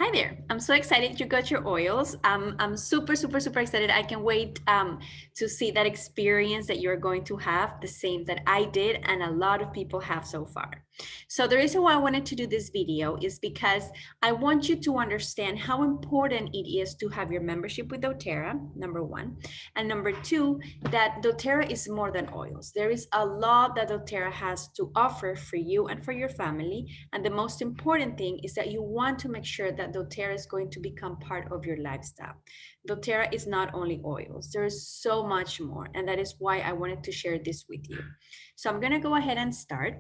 Hi there. I'm so excited you got your oils. I'm super, super, super excited. I can wait to see that experience that you're going to have, the same that I did and a lot of people have so far. So the reason why I wanted to do this video is because I want you to understand how important it is to have your membership with doTERRA, number one. And number two, that doTERRA is more than oils. There is a lot that doTERRA has to offer for you and for your family. And the most important thing is that you want to make sure that doTERRA is going to become part of your lifestyle. doTERRA is not only oils. There is so much more. And that is why I wanted to share this with you. So I'm going to go ahead and start.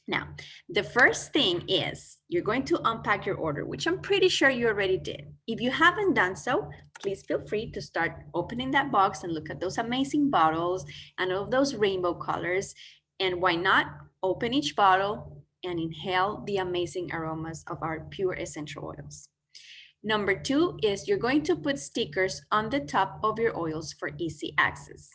Now, the first thing is you're going to unpack your order, which I'm pretty sure you already did. If you haven't done so, please feel free to start opening that box and look at those amazing bottles and all of those rainbow colors. And why not open each bottle and inhale the amazing aromas of our pure essential oils. Number two is you're going to put stickers on the top of your oils for easy access.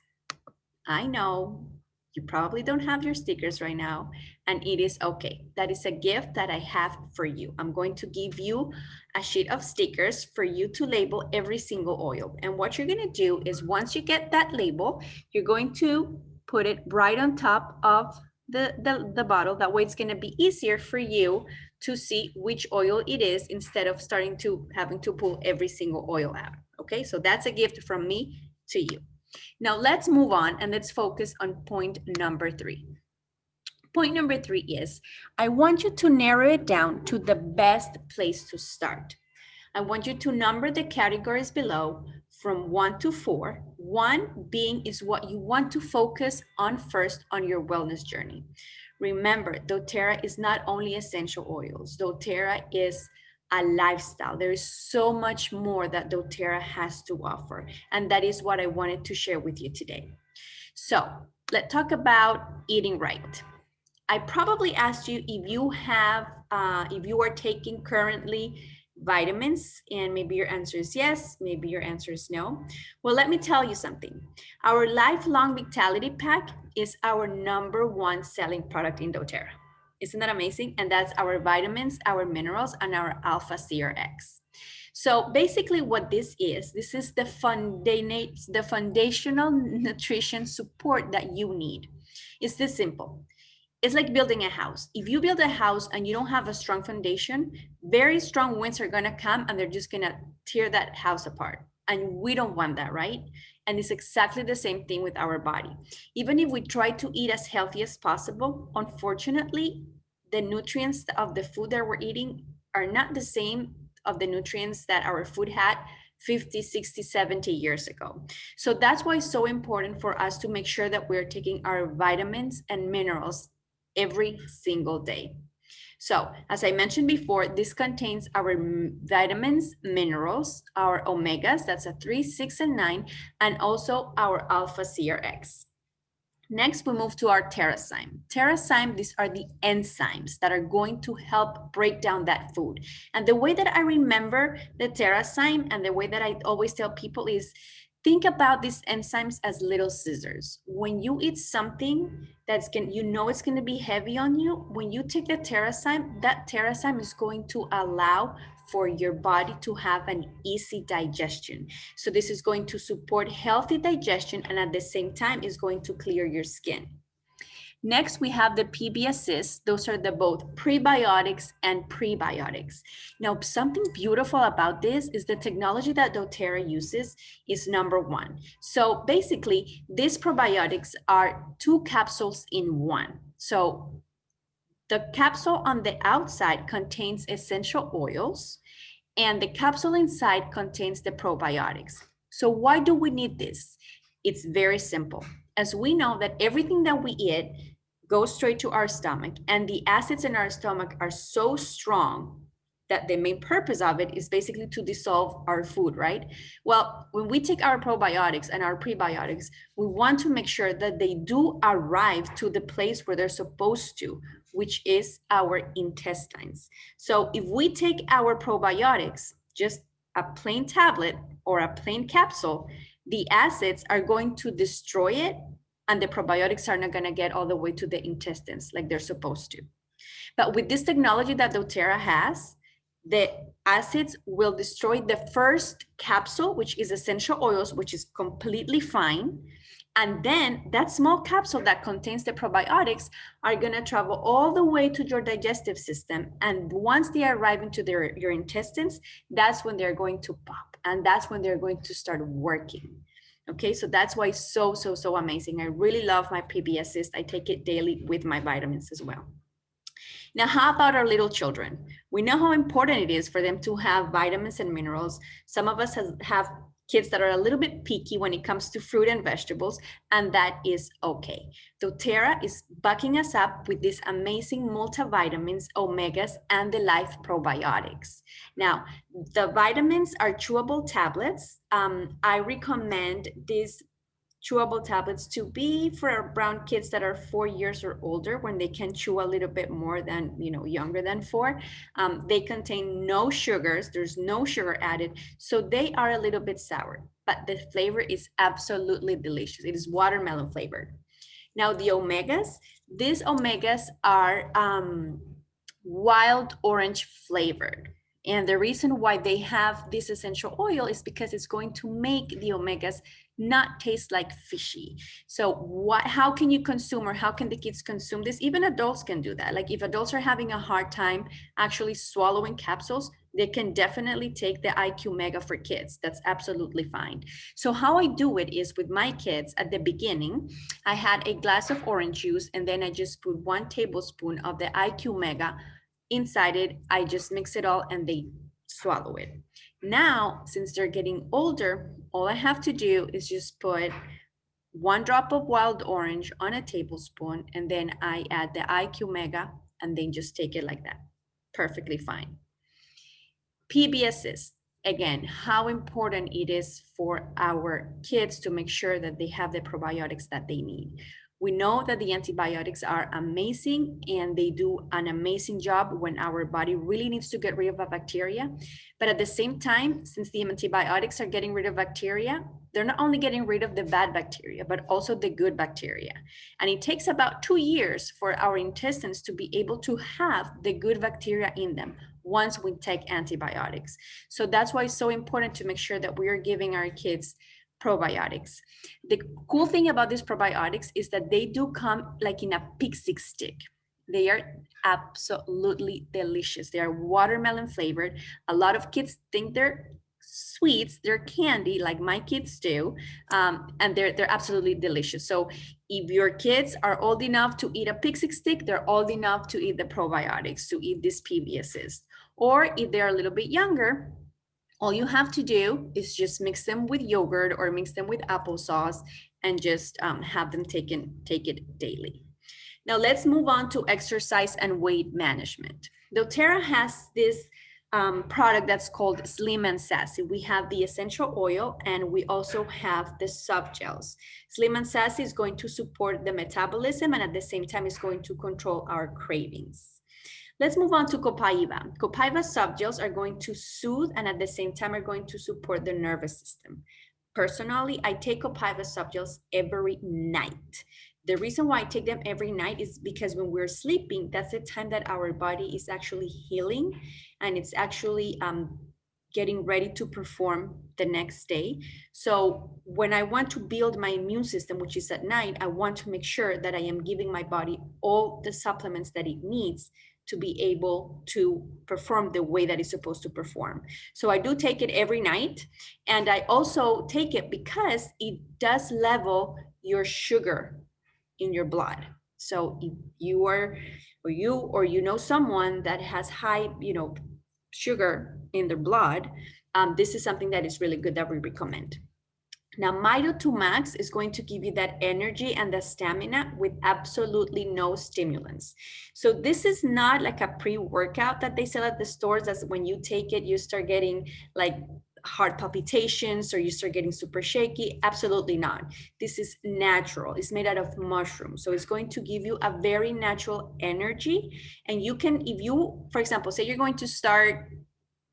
I know you probably don't have your stickers right now, and it is okay. That is a gift that I have for you. I'm going to give you a sheet of stickers for you to label every single oil. And what you're going to do is once you get that label, you're going to put it right on top of the bottle. That way it's going to be easier for you to see which oil it is instead of having to pull every single oil out. Okay, so that's a gift from me to you. Now let's move on and let's focus on point number three. Point number three is, I want you to narrow it down to the best place to start. I want you to number the categories below from 1 to 4. 1 being is what you want to focus on first on your wellness journey. Remember, doTERRA is not only essential oils. doTERRA is a lifestyle. There is so much more that doTERRA has to offer. And that is what I wanted to share with you today. So let's talk about eating right. I probably asked you if you are taking currently vitamins, and maybe your answer is yes, maybe your answer is no. Well, let me tell you something. Our Lifelong Vitality Pack is our #1 selling product in doTERRA. Isn't that amazing? And that's our vitamins, our minerals, and our Alpha CRX. So basically what this is the foundational nutrition support that you need. It's this simple. It's like building a house. If you build a house and you don't have a strong foundation, very strong winds are going to come and they're just going to tear that house apart. And we don't want that, right? And it's exactly the same thing with our body. Even if we try to eat as healthy as possible, unfortunately, the nutrients of the food that we're eating are not the same of the nutrients that our food had 50, 60, 70 years ago. So that's why it's so important for us to make sure that we're taking our vitamins and minerals every single day. So as I mentioned before, this contains our vitamins, minerals, our omegas, that's a 3, 6, and 9, and also our Alpha CRX. Next, we move to our TerraSyme. TerraSyme, these are the enzymes that are going to help break down that food. And the way that I remember the TerraSyme and the way that I always tell people is, think about these enzymes as little scissors. When you eat something it's going to be heavy on you, when you take the TerraSyme, that TerraSyme is going to allow for your body to have an easy digestion. So this is going to support healthy digestion and at the same time is going to clear your skin. Next, we have the PB Assist. Those are the both prebiotics and prebiotics. Now, something beautiful about this is the technology that doTERRA uses is #1. So basically, these probiotics are 2 capsules in 1. So the capsule on the outside contains essential oils, and the capsule inside contains the probiotics. So why do we need this? It's very simple. As we know that everything that we eat goes straight to our stomach, and the acids in our stomach are so strong that the main purpose of it is basically to dissolve our food, right? Well, when we take our probiotics and our prebiotics, we want to make sure that they do arrive to the place where they're supposed to, which is our intestines. So if we take our probiotics, just a plain tablet or a plain capsule, the acids are going to destroy it and the probiotics are not going to get all the way to the intestines like they're supposed to. But with this technology that doTERRA has, The acids will destroy the first capsule, which is essential oils, which is completely fine. And then that small capsule that contains the probiotics are going to travel all the way to your digestive system. And once they arrive into your intestines, that's when they're going to pop. And that's when they're going to start working. Okay, so that's why it's so amazing. I really love my PB Assist. I take it daily with my vitamins as well. Now, how about our little children? We know how important it is for them to have vitamins and minerals. Some of us have kids that are a little bit picky when it comes to fruit and vegetables, and that is okay. doTERRA is backing us up with these amazing multivitamins, omegas, and the Life probiotics. Now, the vitamins are chewable tablets. I recommend these chewable tablets to be for brown kids that are 4 years or older, when they can chew a little bit more than, younger than 4. They contain no sugars. There's no sugar added. So they are a little bit sour, but the flavor is absolutely delicious. It is watermelon flavored. Now the omegas, these omegas are wild orange flavored. And the reason why they have this essential oil is because it's going to make the omegas not taste like fishy. So how can you consume, or how can the kids consume this? Even adults can do that. Like if adults are having a hard time actually swallowing capsules, they can definitely take the IQ Mega for kids. That's absolutely fine. So how I do it is with my kids at the beginning, I had a glass of orange juice, and then I just put 1 tablespoon of the IQ Mega inside it. I just mix it all and they swallow it. Now, since they're getting older, all I have to do is just put 1 drop of wild orange on a tablespoon, and then I add the IQ Mega, and then just take it like that. Perfectly fine. PB Assist, again, how important it is for our kids to make sure that they have the probiotics that they need. We know that the antibiotics are amazing, and they do an amazing job when our body really needs to get rid of a bacteria. But at the same time, since the antibiotics are getting rid of bacteria, they're not only getting rid of the bad bacteria, but also the good bacteria. And it takes about 2 years for our intestines to be able to have the good bacteria in them once we take antibiotics. So that's why it's so important to make sure that we are giving our kids probiotics. The cool thing about these probiotics is that they do come like in a pixie stick. They are absolutely delicious. They are watermelon flavored. A lot of kids think they're sweets, they're candy, like my kids do, and they're absolutely delicious. So if your kids are old enough to eat a pixie stick, they're old enough to eat the probiotics, to eat this PB Assist. Or if they're a little bit younger, all you have to do is just mix them with yogurt or mix them with applesauce, and just have them take it daily. Now let's move on to exercise and weight management. doTERRA has this product that's called Slim and Sassy. We have the essential oil, and we also have the soft gels. Slim and Sassy is going to support the metabolism, and at the same time is going to control our cravings. Let's move on to Copaiba. Copaiba soft gels are going to soothe, and at the same time are going to support the nervous system. Personally, I take Copaiba soft gels every night. The reason why I take them every night is because when we're sleeping, that's the time that our body is actually healing, and it's actually getting ready to perform the next day. So when I want to build my immune system, which is at night, I want to make sure that I am giving my body all the supplements that it needs to be able to perform the way that it's supposed to perform. So I do take it every night, and I also take it because it does level your sugar in your blood. So if you are, or you know someone that has high, sugar in their blood, this is something that is really good that we recommend. Now, Mito 2 Max is going to give you that energy and the stamina with absolutely no stimulants. So this is not like a pre-workout that they sell at the stores. That's when you take it, you start getting like heart palpitations, or you start getting super shaky. Absolutely not. This is natural. It's made out of mushrooms. So it's going to give you a very natural energy. And you can, if you, for example, say you're going to start,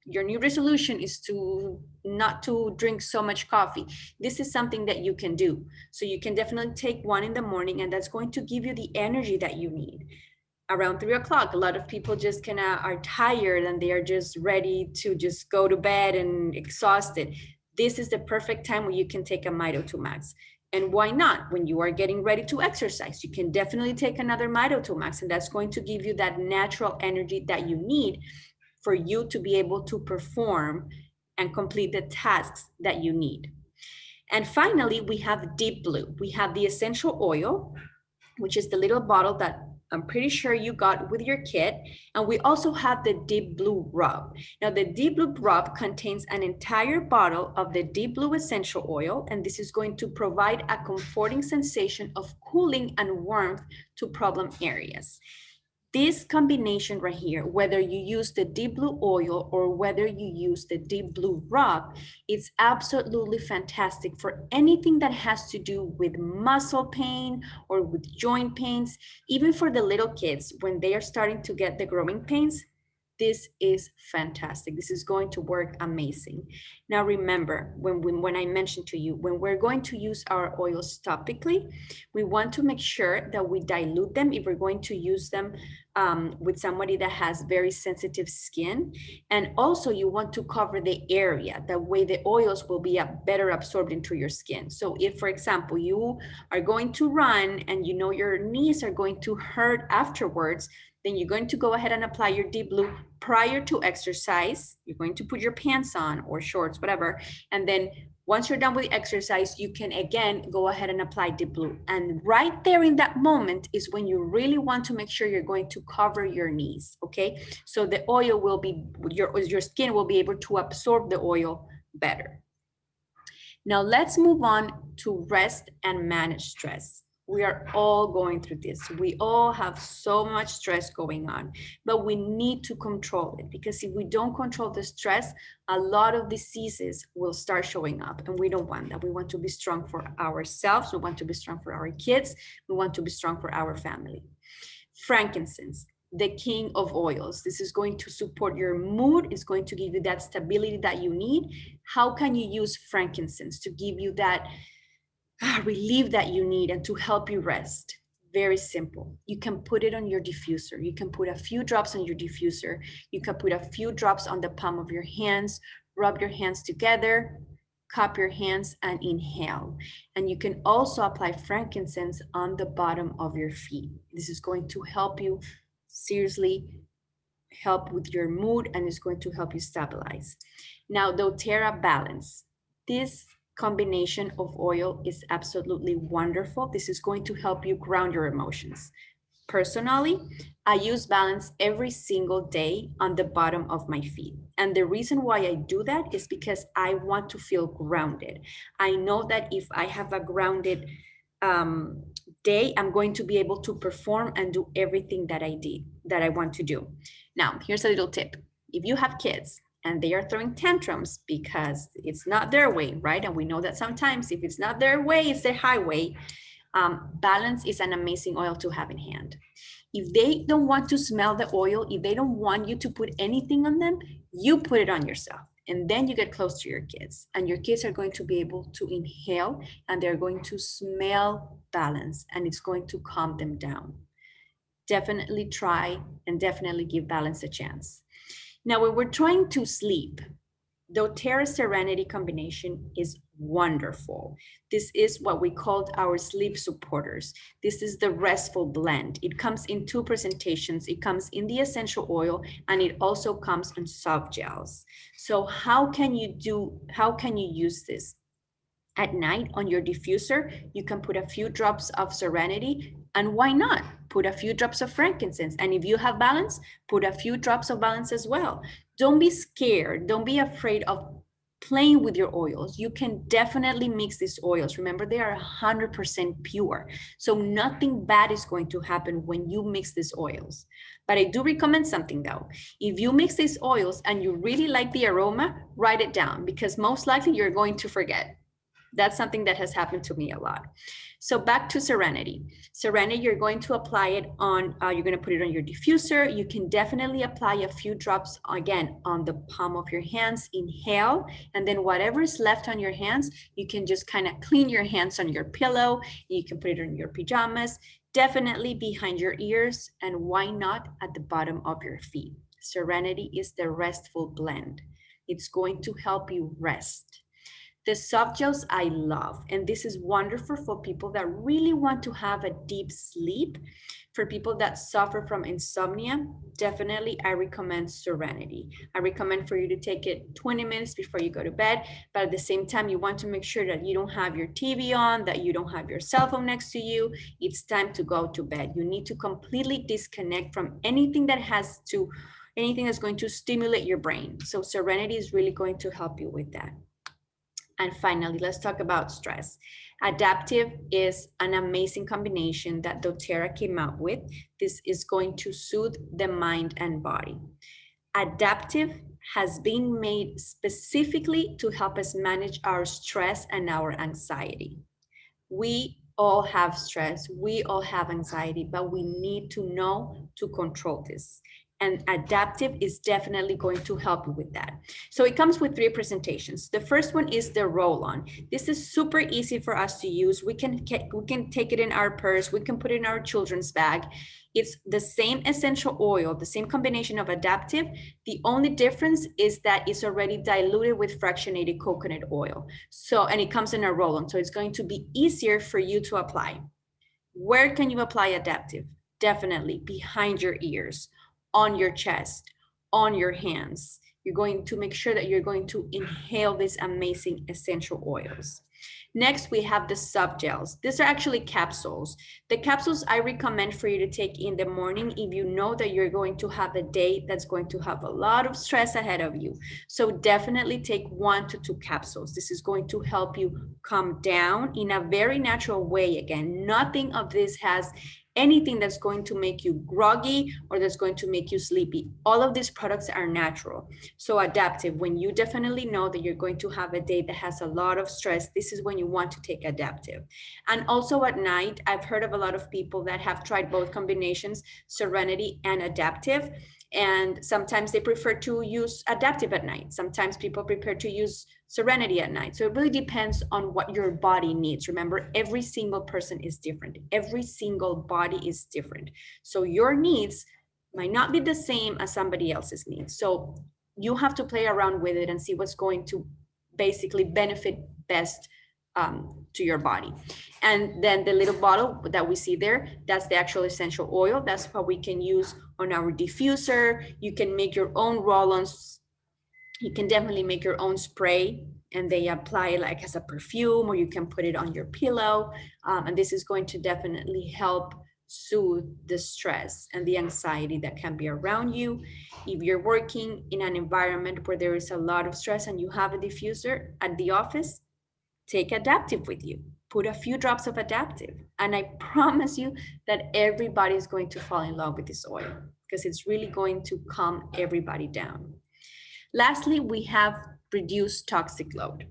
your new resolution is to not to drink so much coffee. This is something that you can do. So you can definitely take one in the morning, and that's going to give you the energy that you need. around 3 o'clock. A lot of people just kind of are tired and they are just ready to just go to bed and exhausted. This is the perfect time where you can take a Mito 2 Max. And why not? When you are getting ready to exercise, you can definitely take another Mito 2 Max, and that's going to give you that natural energy that you need for you to be able to perform and complete the tasks that you need. And finally, we have Deep Blue. We have the essential oil, which is the little bottle that I'm pretty sure you got with your kit. And we also have the Deep Blue Rub. Now, the Deep Blue Rub contains an entire bottle of the Deep Blue essential oil, and this is going to provide a comforting sensation of cooling and warmth to problem areas. This combination right here, whether you use the Deep Blue oil or whether you use the Deep Blue rub, it's absolutely fantastic for anything that has to do with muscle pain or with joint pains. Even for the little kids, when they are starting to get the growing pains, this is fantastic. This is going to work amazing. Now remember, when I mentioned to you, when we're going to use our oils topically, we want to make sure that we dilute them if we're going to use them with somebody that has very sensitive skin. And also you want to cover the area, that way the oils will be better absorbed into your skin. So if, for example, you are going to run and you know your knees are going to hurt afterwards, then you're going to go ahead and apply your Deep Blue prior to exercise. You're going to put your pants on or shorts, whatever. And then once you're done with the exercise, you can again go ahead and apply Deep Blue. And right there in that moment is when you really want to make sure you're going to cover your knees, okay? So the oil will be, your skin will be able to absorb the oil better. Now let's move on to rest and manage stress. We are all going through this. We all have so much stress going on, but we need to control it, because if we don't control the stress, a lot of diseases will start showing up, and we don't want that. We want to be strong for ourselves. We want to be strong for our kids. We want to be strong for our family. Frankincense, the king of oils. This is going to support your mood. It's going to give you that stability that you need. How can you use frankincense to give you that relief that you need and to help you rest? Very simple. You can put it on your diffuser. You can put a few drops on your diffuser. You can put a few drops on the palm of your hands, rub your hands together, cup your hands and inhale. And you can also apply frankincense on the bottom of your feet. This is going to help you seriously help with your mood, and it's going to help you stabilize. Now, doTERRA Balance. This combination of oil is absolutely wonderful. This is going to help you ground your emotions. Personally, I use Balance every single day on the bottom of my feet. And the reason why I do that is because I want to feel grounded. I know that if I have a grounded day, I'm going to be able to perform and do everything that I want to do. Now, here's a little tip. If you have kids and they are throwing tantrums because it's not their way, right? And we know that sometimes if it's not their way, it's their highway. Balance is an amazing oil to have in hand. If they don't want to smell the oil, if they don't want you to put anything on them, you put it on yourself. And then you get close to your kids, and your kids are going to be able to inhale, and they're going to smell Balance, and it's going to calm them down. Definitely try and definitely give Balance a chance. Now, when we're trying to sleep, doTERRA Serenity combination is wonderful. This is what we called our sleep supporters. This is the restful blend. It comes in two presentations. It comes in the essential oil, and it also comes in soft gels. So how can you use this? At night on your diffuser, you can put a few drops of Serenity, and why not put a few drops of frankincense? And if you have Balance, put a few drops of Balance as well. Don't be scared. Don't be afraid of playing with your oils. You can definitely mix these oils. Remember, they are 100% pure. So nothing bad is going to happen when you mix these oils. But I do recommend something though. If you mix these oils and you really like the aroma, write it down, because most likely you're going to forget. That's something that has happened to me a lot. So back to Serenity. Serenity, you're going to apply it on, you're going to put it on your diffuser. You can definitely apply a few drops, again, on the palm of your hands. Inhale, and then whatever is left on your hands, you can just kind of clean your hands on your pillow. You can put it on your pajamas. definitely behind your ears, and why not at the bottom of your feet. Serenity is the restful blend. It's going to help you rest. The soft gels I love, and this is wonderful for people that really want to have a deep sleep. For people that suffer from insomnia, definitely I recommend Serenity. I recommend for you to take it 20 minutes before you go to bed, but at the same time, you want to make sure that you don't have your TV on, that you don't have your cell phone next to you. It's time to go to bed. You need to completely disconnect from anything that's going to stimulate your brain. So Serenity is really going to help you with that. And finally, let's talk about stress. Adaptive is an amazing combination that doTERRA came out with. This is going to soothe the mind and body. Adaptive has been made specifically to help us manage our stress and our anxiety. We all have stress, we all have anxiety, but we need to know to control this. And Adaptive is definitely going to help you with that. So it comes with 3 presentations. The first one is the roll-on. This is super easy for us to use. We can take it in our purse, we can put it in our children's bag. It's the same essential oil, the same combination of Adaptive. The only difference is that it's already diluted with fractionated coconut oil. So, and it comes in a roll-on, so it's going to be easier for you to apply. Where can you apply Adaptive? Definitely behind your ears, on your chest, on your hands. You're going to make sure that you're going to inhale these amazing essential oils. Next, we have the soft gels. These are actually capsules. The capsules I recommend for you to take in the morning if you know that you're going to have a day that's going to have a lot of stress ahead of you. So definitely take 1 to 2 capsules. This is going to help you calm down in a very natural way. Again, nothing of this has anything that's going to make you groggy or that's going to make you sleepy. All of these products are natural. So Adaptive, when you definitely know that you're going to have a day that has a lot of stress, this is when you want to take Adaptive. And also at night, I've heard of a lot of people that have tried both combinations, Serenity and Adaptive. And sometimes they prefer to use Adaptive at night. Sometimes people prefer to use Serenity at night. So it really depends on what your body needs. Remember, every single person is different. Every single body is different. So your needs might not be the same as somebody else's needs. So you have to play around with it and see what's going to basically benefit best to your body. And then the little bottle that we see there, that's the actual essential oil. That's what we can use on our diffuser. You can make your own roll-ons. You can definitely make your own spray and they apply it like as a perfume, or you can put it on your pillow. And this is going to definitely help soothe the stress and the anxiety that can be around you. If you're working in an environment where there is a lot of stress and you have a diffuser at the office, take Adaptive with you. Put a few drops of Adaptive. And I promise you that everybody is going to fall in love with this oil because it's really going to calm everybody down. Lastly, we have reduced toxic load.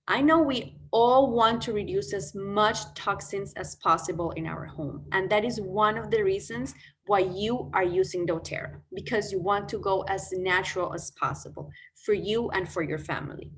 I know we all want to reduce as much toxins as possible in our home. And that is one of the reasons why you are using doTERRA, because you want to go as natural as possible for you and for your family.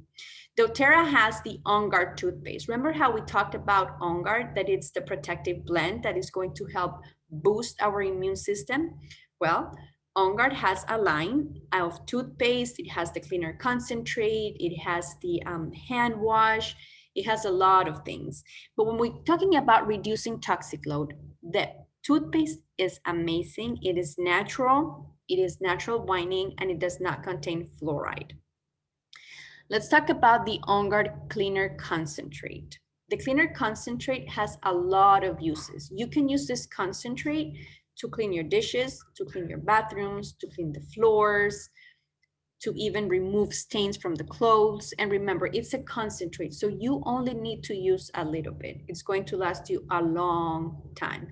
doTERRA has the On Guard toothpaste. Remember how we talked about On Guard, that it's the protective blend that is going to help boost our immune system? Well, On Guard has a line of toothpaste. It has the cleaner concentrate. It has the hand wash. It has a lot of things. But when we're talking about reducing toxic load, the toothpaste is amazing. It is natural. It is natural whitening, and it does not contain fluoride. Let's talk about the On Guard Cleaner Concentrate. The cleaner concentrate has a lot of uses. You can use this concentrate to clean your dishes, to clean your bathrooms, to clean the floors, to even remove stains from the clothes. And remember, it's a concentrate, so you only need to use a little bit. It's going to last you a long time.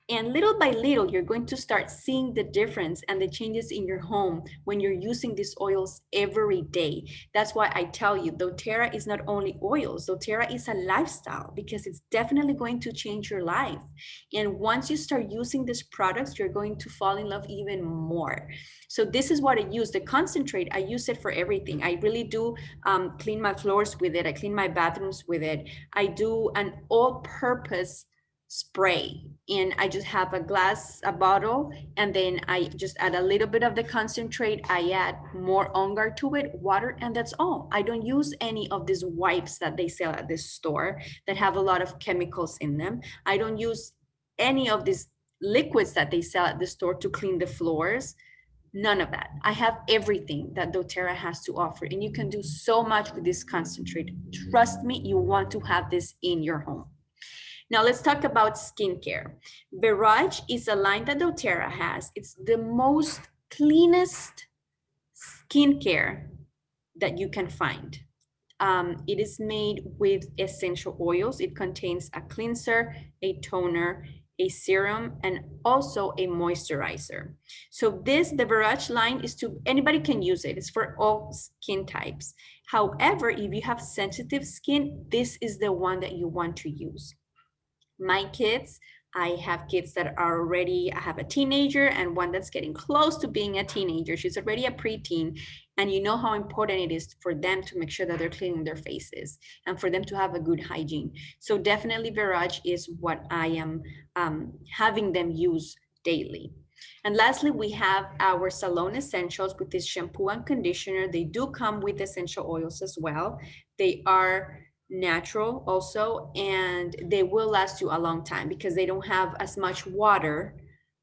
And little by little, you're going to start seeing the difference and the changes in your home when you're using these oils every day. That's why I tell you, doTERRA is not only oils, doTERRA is a lifestyle, because it's definitely going to change your life. And once you start using these products, you're going to fall in love even more. So this is what I use, the concentrate. I use it for everything. I really do clean my floors with it. I clean my bathrooms with it. I do an all-purpose spray, and I just have a bottle, and then I just add a little bit of the concentrate. I add more On Guard to it, water, and that's all. I don't use any of these wipes that they sell at the store that have a lot of chemicals in them. I don't use any of these liquids that they sell at the store to clean the floors. None of that. I have everything that doTERRA has to offer, and you can do so much with this concentrate. Trust me, you want to have this in your home. Now let's talk about skincare. Verage is a line that doTERRA has. It's the most cleanest skincare that you can find. It is made with essential oils. It contains a cleanser, a toner, a serum, and also a moisturizer. So the Verage line anybody can use it. It's for all skin types. However, if you have sensitive skin, this is the one that you want to use. My kids, I have kids that are already, I have a teenager and one that's getting close to being a teenager. She's already a preteen. And you know how important it is for them to make sure that they're cleaning their faces and for them to have a good hygiene. So definitely Verage is what I am having them use daily. And lastly, we have our Salon Essentials with this shampoo and conditioner. They do come with essential oils as well. They are natural also, and they will last you a long time because they don't have as much water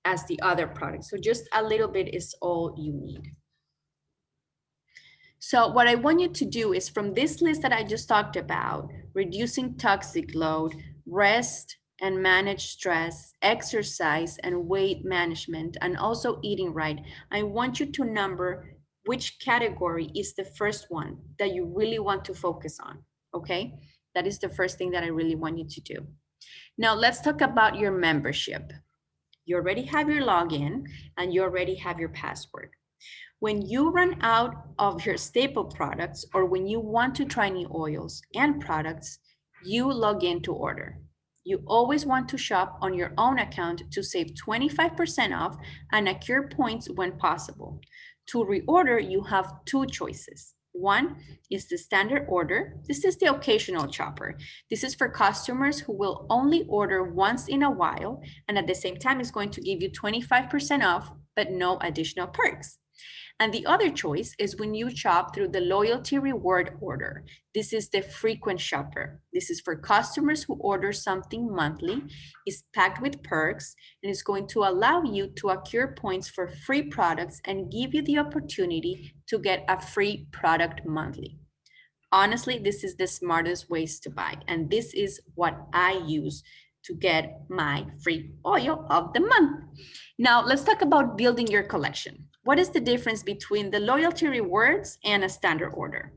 as the other products. So just a little bit is all you need. So what I want you to do is, from this list that I just talked about, reducing toxic load, rest and manage stress, exercise and weight management, and also eating right, I want you to number which category is the first one that you really want to focus on. Okay, that is the first thing that I really want you to do. Now let's talk about your membership. You already have your login and you already have your password. When you run out of your staple products, or when you want to try new oils and products, you log in to order. You always want to shop on your own account to save 25% off and accrue points when possible. To reorder, you have two choices. One is the standard order. This is the occasional shopper. This is for customers who will only order once in a while, and at the same time is going to give you 25% off, but no additional perks. And the other choice is when you shop through the loyalty reward order. This is the frequent shopper. This is for customers who order something monthly, is packed with perks, and is going to allow you to accrue points for free products and give you the opportunity to get a free product monthly. Honestly, this is the smartest ways to buy, and this is what I use to get my free oil of the month. Now, let's talk about building your collection. What is the difference between the loyalty rewards and a standard order?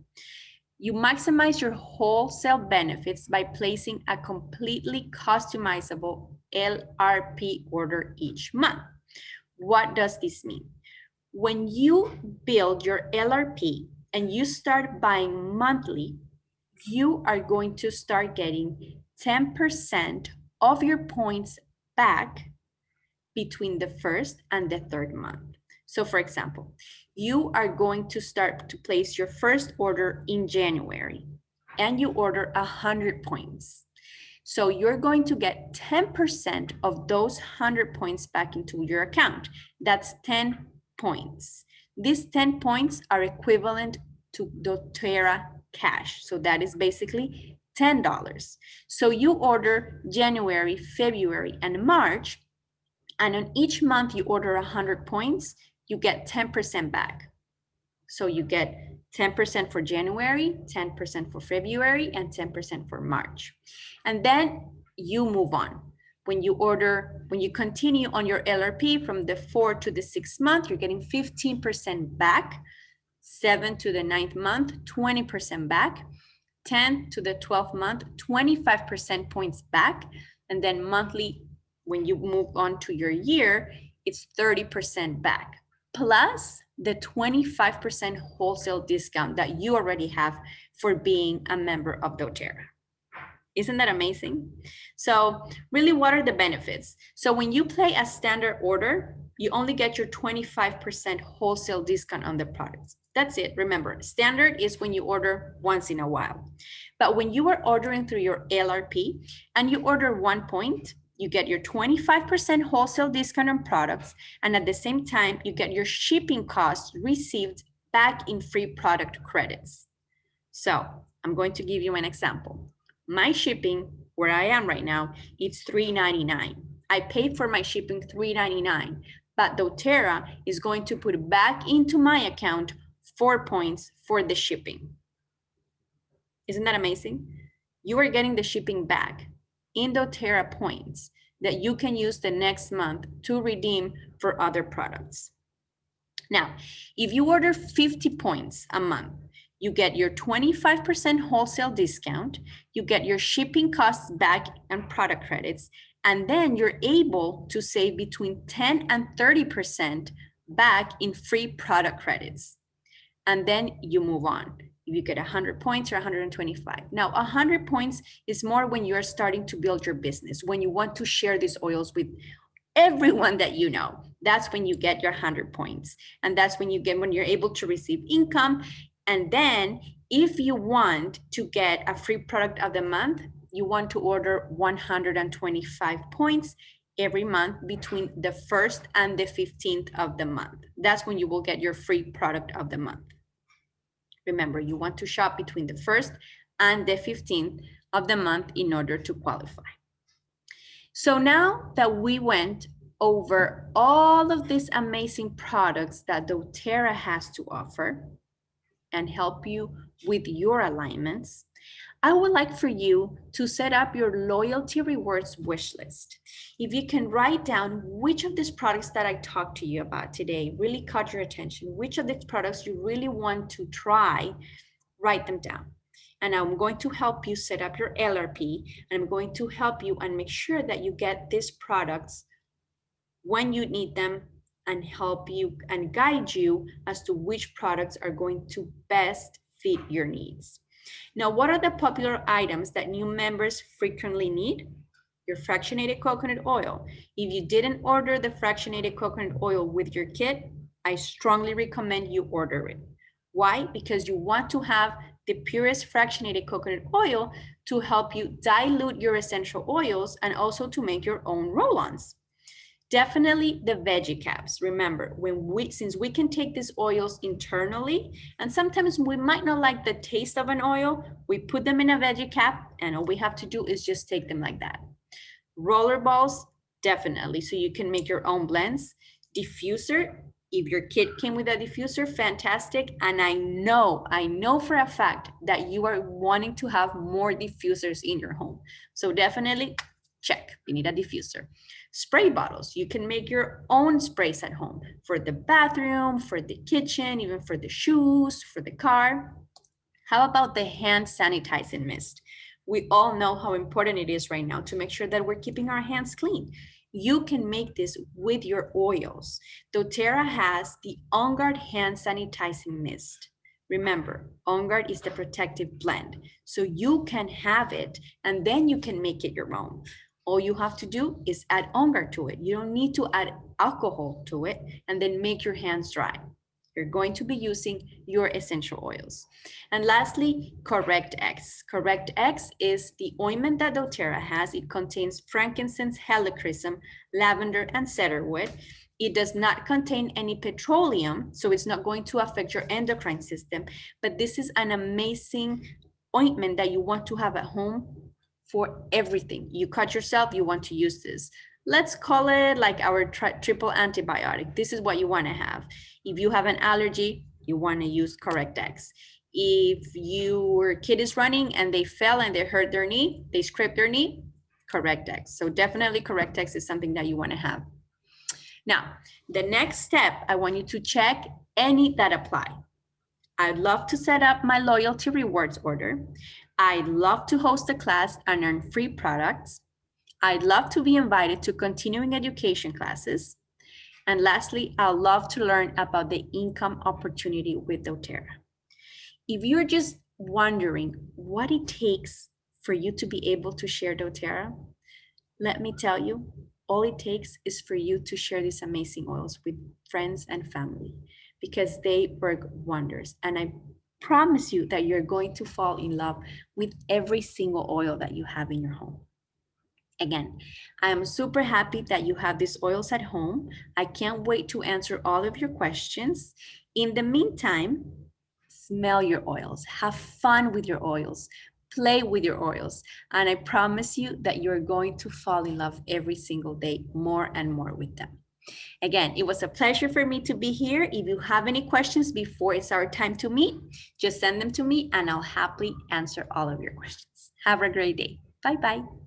You maximize your wholesale benefits by placing a completely customizable LRP order each month. What does this mean? When you build your LRP and you start buying monthly, you are going to start getting 10% of your points back between the first and the third month. So for example, you are going to start to place your first order in January and you order 100 points. So you're going to get 10% of those 100 points back into your account. That's 10 points. These 10 points are equivalent to doTERRA cash. So that is basically $10. So you order January, February, and March, and on each month you order 100 points, you get 10% back. So you get 10% for January, 10% for February, and 10% for March. And then you move on. When you continue on your LRP from the 4th to the 6th month, you're getting 15% back. 7th to the 9th month, 20% back. 10th to the 12th month, 25% points back. And then monthly, when you move on to your year, it's 30% back, plus the 25% wholesale discount that you already have for being a member of doTERRA. Isn't that amazing? So really, what are the benefits? So when you play a standard order, you only get your 25% wholesale discount on the products. That's it. Remember, standard is when you order once in a while. But when you are ordering through your LRP and you order 1 point, You get your 25% wholesale discount on products, and at the same time, you get your shipping costs received back in free product credits. So I'm going to give you an example. My shipping, where I am right now, it's $3.99. I paid for my shipping $3.99, but doTERRA is going to put back into my account 4 points for the shipping. Isn't that amazing? You are getting the shipping back in doTERRA points that you can use the next month to redeem for other products. Now, if you order 50 points a month, you get your 25% wholesale discount, you get your shipping costs back and product credits, and then you're able to save between 10 and 30% back in free product credits. And then you move on. If you get 100 points or 125. Now, 100 points is more when you're starting to build your business, when you want to share these oils with everyone that you know. That's when you get your 100 points. And that's when you're able to receive income. And then if you want to get a free product of the month, you want to order 125 points every month between the 1st and the 15th of the month. That's when you will get your free product of the month. Remember, you want to shop between the 1st and the 15th of the month in order to qualify. So now that we went over all of these amazing products that doTERRA has to offer and help you with your alignments, I would like for you to set up your loyalty rewards wish list. If you can write down which of these products that I talked to you about today really caught your attention, which of these products you really want to try, write them down. And I'm going to help you set up your LRP, and I'm going to help you and make sure that you get these products when you need them and help you and guide you as to which products are going to best fit your needs. Now, what are the popular items that new members frequently need? Your fractionated coconut oil. If you didn't order the fractionated coconut oil with your kit, I strongly recommend you order it. Why? Because you want to have the purest fractionated coconut oil to help you dilute your essential oils and also to make your own roll-ons. Definitely the veggie caps. Remember, since we can take these oils internally, and sometimes we might not like the taste of an oil, we put them in a veggie cap, and all we have to do is just take them like that. Roller balls, definitely, so you can make your own blends. Diffuser, if your kit came with a diffuser, fantastic. And I know for a fact that you are wanting to have more diffusers in your home. So definitely check, you need a diffuser. Spray bottles, you can make your own sprays at home for the bathroom, for the kitchen, even for the shoes, for the car. How about the hand sanitizing mist? We all know how important it is right now to make sure that we're keeping our hands clean. You can make this with your oils. doTERRA has the On Guard hand sanitizing mist. Remember, On Guard is the protective blend. So you can have it and then you can make it your own. All you have to do is add On Guard to it. You don't need to add alcohol to it and then make your hands dry. You're going to be using your essential oils. And lastly, Correct X. Correct X is the ointment that doTERRA has. It contains frankincense, helichrysum, lavender, and cedarwood. It does not contain any petroleum, so it's not going to affect your endocrine system. But this is an amazing ointment that you want to have at home for everything. You cut yourself, you want to use this. Let's call it like our triple antibiotic. This is what you want to have. If you have an allergy, you want to use Correct X. If your kid is running and they fell and they hurt their knee, they scraped their knee, Correct X. So definitely Correct X is something that you want to have. Now, the next step, I want you to check any that apply. I'd love to set up my loyalty rewards order. I'd love to host a class and earn free products. I'd love to be invited to continuing education classes. And lastly, I'd love to learn about the income opportunity with doTERRA. If you're just wondering what it takes for you to be able to share doTERRA, let me tell you, all it takes is for you to share these amazing oils with friends and family because they work wonders. And I promise you that you're going to fall in love with every single oil that you have in your home. Again, I am super happy that you have these oils at home. I can't wait to answer all of your questions. In the meantime, smell your oils, have fun with your oils, play with your oils, and I promise you that you're going to fall in love every single day more and more with them. Again, it was a pleasure for me to be here. If you have any questions before it's our time to meet, just send them to me and I'll happily answer all of your questions. Have a great day. Bye bye.